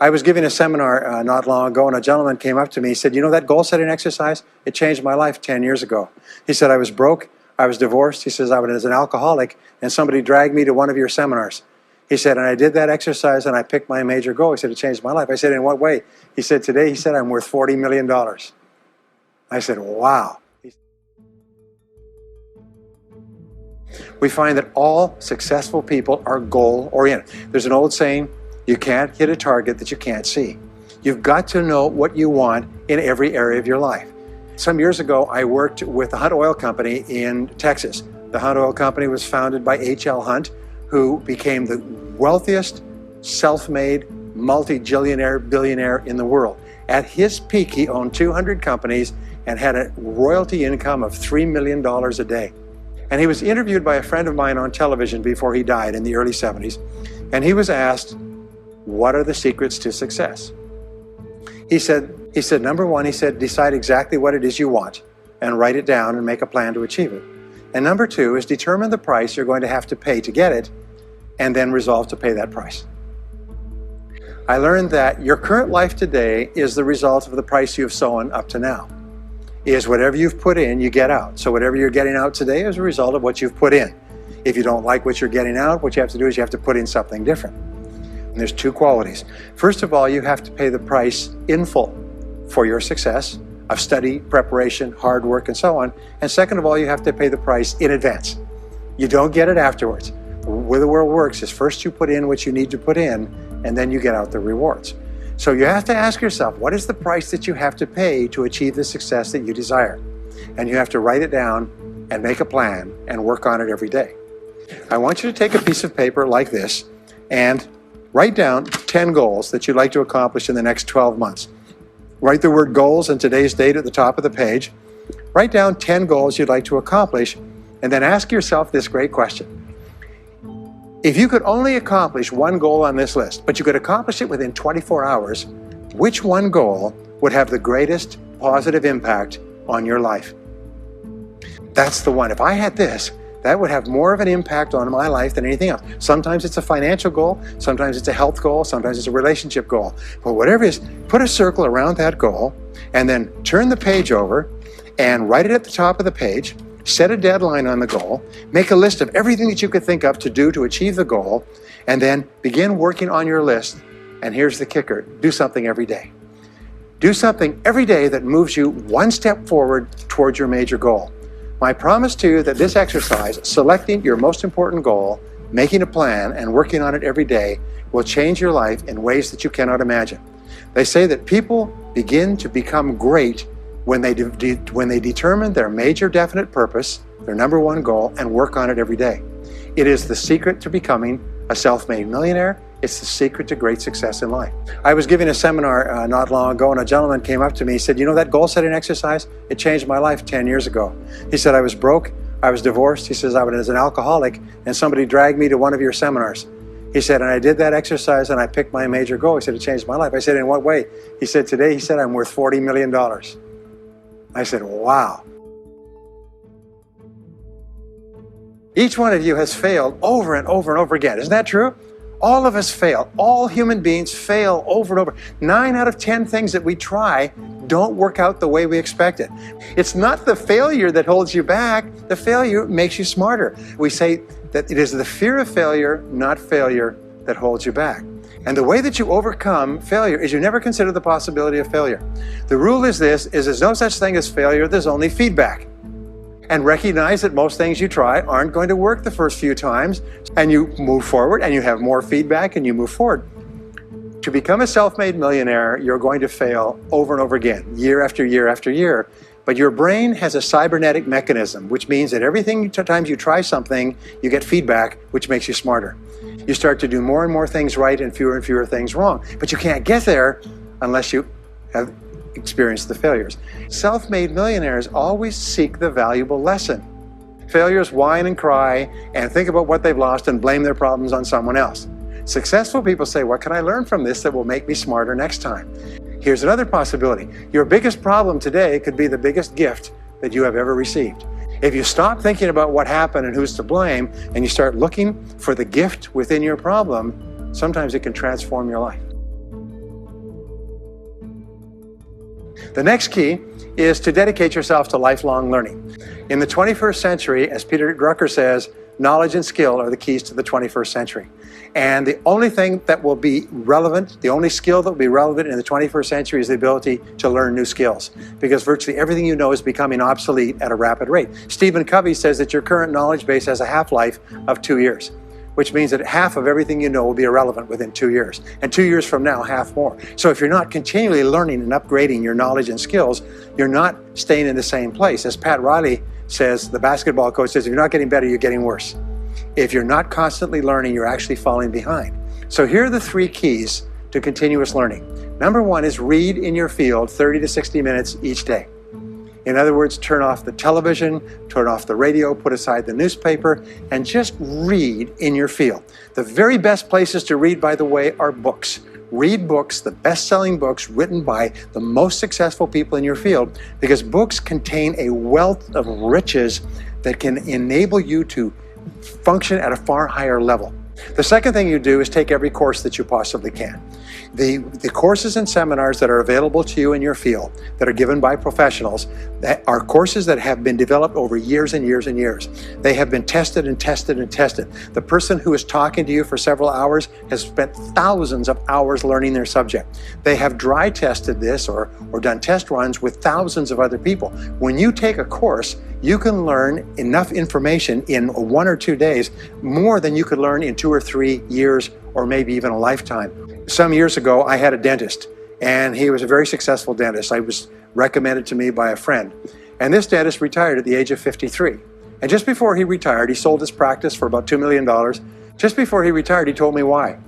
I was giving a seminar not long ago, and a gentleman came up to me. He said, you know that goal-setting exercise? It changed my life 10 years ago. He said, I was broke, I was divorced. He says, I was an alcoholic, and somebody dragged me to one of your seminars. He said, and I did that exercise, and I picked my major goal. He said, it changed my life. I said, in what way? He said, today, he said, I'm worth $40 million. I said, wow. We find that all successful people are goal-oriented. There's an old saying, you can't hit a target that you can't see. You've got to know what you want in every area of your life. Some years ago, I worked with the Hunt Oil Company in Texas. The Hunt Oil Company was founded by H.L. Hunt, who became the wealthiest, self-made, multi-billionaire in the world. At his peak, he owned 200 companies and had a royalty income of $3 million a day. And he was interviewed by a friend of mine on television before he died in the early 70s. And he was asked, what are the secrets to success? He said, number one, he said, decide exactly what it is you want and write it down and make a plan to achieve it. And number two is determine the price you're going to have to pay to get it and then resolve to pay that price. I learned that your current life today is the result of the price you've sown up to now. Is whatever you've put in, you get out. So whatever you're getting out today is a result of what you've put in. If you don't like what you're getting out, what you have to do is you have to put in something different. And there's two qualities. First of all, you have to pay the price in full for your success of study, preparation, hard work, and so on. And second of all, you have to pay the price in advance. You don't get it afterwards. The way the world works is first you put in what you need to put in, and then you get out the rewards. So you have to ask yourself, what is the price that you have to pay to achieve the success that you desire? And you have to write it down and make a plan and work on it every day. I want you to take a piece of paper like this and write down 10 goals that you'd like to accomplish in the next 12 months. Write the word goals and today's date at the top of the page. Write down 10 goals you'd like to accomplish, and then ask yourself this great question. If you could only accomplish one goal on this list, but you could accomplish it within 24 hours, which one goal would have the greatest positive impact on your life? That's the one. If I had this, that would have more of an impact on my life than anything else. Sometimes it's a financial goal, sometimes it's a health goal, sometimes it's a relationship goal. But whatever it is, put a circle around that goal and then turn the page over and write it at the top of the page. Set a deadline on the goal, make a list of everything that you could think of to do to achieve the goal, and then begin working on your list. And here's the kicker, do something every day. Do something every day that moves you one step forward towards your major goal. My promise to you that this exercise, selecting your most important goal, making a plan, and working on it every day, will change your life in ways that you cannot imagine. They say that people begin to become great when they determine their major definite purpose, their number one goal, and work on it every day. It is the secret to becoming a self-made millionaire. It's the secret to great success in life. I was giving a seminar not long ago, and a gentleman came up to me. He said, you know that goal-setting exercise? It changed my life 10 years ago. He said, I was broke, I was divorced. He says, I was an alcoholic, and somebody dragged me to one of your seminars. He said, and I did that exercise, and I picked my major goal. He said, it changed my life. I said, in what way? He said, today, he said, I'm worth $40 million. I said, wow. Each one of you has failed over and over and over again. Isn't that true? All of us fail. All human beings fail over and over. 9 out of 10 things that we try don't work out the way we expected. It's not the failure that holds you back. The failure makes you smarter. We say that it is the fear of failure, not failure, that holds you back. And the way that you overcome failure is you never consider the possibility of failure. The rule is this, is there's no such thing as failure, there's only feedback. And recognize that most things you try aren't going to work the first few times, and you move forward and you have more feedback and you move forward. To become a self-made millionaire, you're going to fail over and over again, year after year after year. But your brain has a cybernetic mechanism, which means that every time you try something, you get feedback, which makes you smarter. You start to do more and more things right and fewer things wrong. But you can't get there unless you have experienced the failures. Self-made millionaires always seek the valuable lesson. Failures whine and cry and think about what they've lost and blame their problems on someone else. Successful people say, what can I learn from this that will make me smarter next time? Here's another possibility. Your biggest problem today could be the biggest gift that you have ever received. If you stop thinking about what happened and who's to blame, and you start looking for the gift within your problem, sometimes it can transform your life. The next key is to dedicate yourself to lifelong learning. In the 21st century, as Peter Drucker says, knowledge and skill are the keys to the 21st century. And the only thing that will be relevant, the only skill that will be relevant in the 21st century is the ability to learn new skills, because virtually everything you know is becoming obsolete at a rapid rate. Stephen Covey says that your current knowledge base has a half-life of 2 years, which means that half of everything you know will be irrelevant within 2 years. And 2 years from now, half more. So if you're not continually learning and upgrading your knowledge and skills, you're not staying in the same place. As Pat Riley says, the basketball coach says, if you're not getting better, you're getting worse. If you're not constantly learning, you're actually falling behind. So here are the 3 keys to continuous learning. Number 1 is read in your field 30 to 60 minutes each day. In other words, turn off the television, turn off the radio, put aside the newspaper, and just read in your field. The very best places to read, by the way, are books. Read books, the best-selling books written by the most successful people in your field, because books contain a wealth of riches that can enable you to function at a far higher level. The second thing you do is take every course that you possibly can. The courses and seminars that are available to you in your field that are given by professionals that are courses that have been developed over years and years and years. They have been tested and tested and tested. The person who is talking to you for several hours has spent thousands of hours learning their subject. They have dry tested this or done test runs with thousands of other people. When you take a course, you can learn enough information in 1 or 2 days, more than you could learn in 2 or 3 years or maybe even a lifetime. Some years ago, I had a dentist, and he was a very successful dentist. I was recommended to me by a friend. And this dentist retired at the age of 53. And just before he retired, he sold his practice for about $2 million. Just before he retired, he told me why.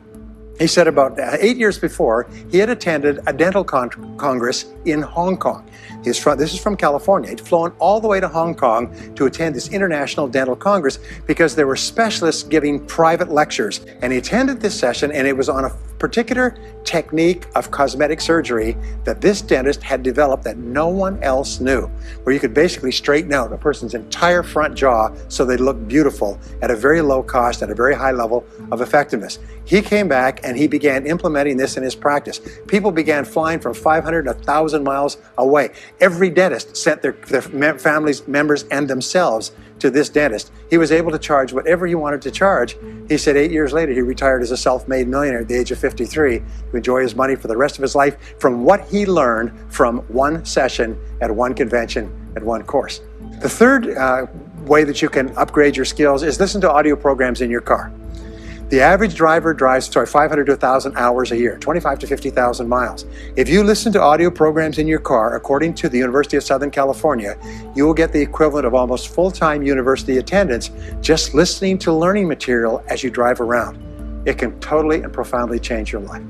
He said about 8 years before, he had attended a dental congress in Hong Kong. This is from California. He'd flown all the way to Hong Kong to attend this international dental congress because there were specialists giving private lectures. And he attended this session, and it was on a particular technique of cosmetic surgery that this dentist had developed that no one else knew, where you could basically straighten out a person's entire front jaw so they look beautiful at a very low cost, at a very high level of effectiveness. He came back and he began implementing this in his practice. People began flying from 500 to 1,000 miles away. Every dentist sent their families, members, and themselves to this dentist. He was able to charge whatever he wanted to charge. He said 8 years later, he retired as a self-made millionaire at the age of 53 to enjoy his money for the rest of his life from what he learned from one session at one convention at one course. The third way that you can upgrade your skills is listen to audio programs in your car. The average driver drives 500 to 1,000 hours a year, 25 to 50,000 miles. If you listen to audio programs in your car, according to the University of Southern California, you will get the equivalent of almost full-time university attendance just listening to learning material as you drive around. It can totally and profoundly change your life.